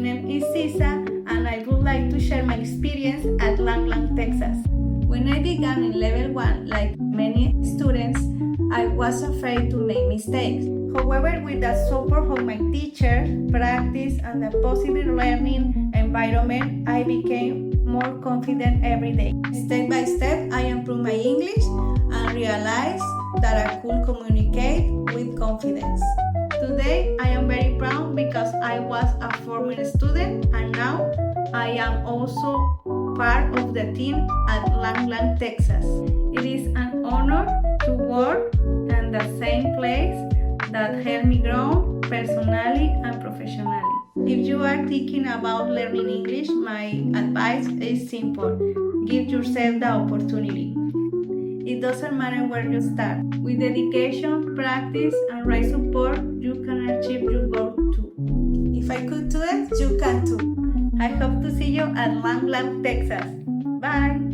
name is Issa, and I would like to share my experience at Lang, Texas. When I began in level 1, like many students, I was afraid to make mistakes. However, with the support of my teacher, practice, and the positive learning environment, I became more confident every day. Step by step, I improved my English and realized that I could communicate with confidence. Today, I am very proud because I was a former student and now I am also part of the team at Lang, Texas. It is an honor to work in the same place that helped me grow personally and professionally. If you are thinking about learning English, my advice is simple. Give yourself the opportunity. It doesn't matter where you start. With dedication, practice, and right support, you can achieve your goal too. If I could do it, you can too. I hope to see you at Lang, Texas. Bye!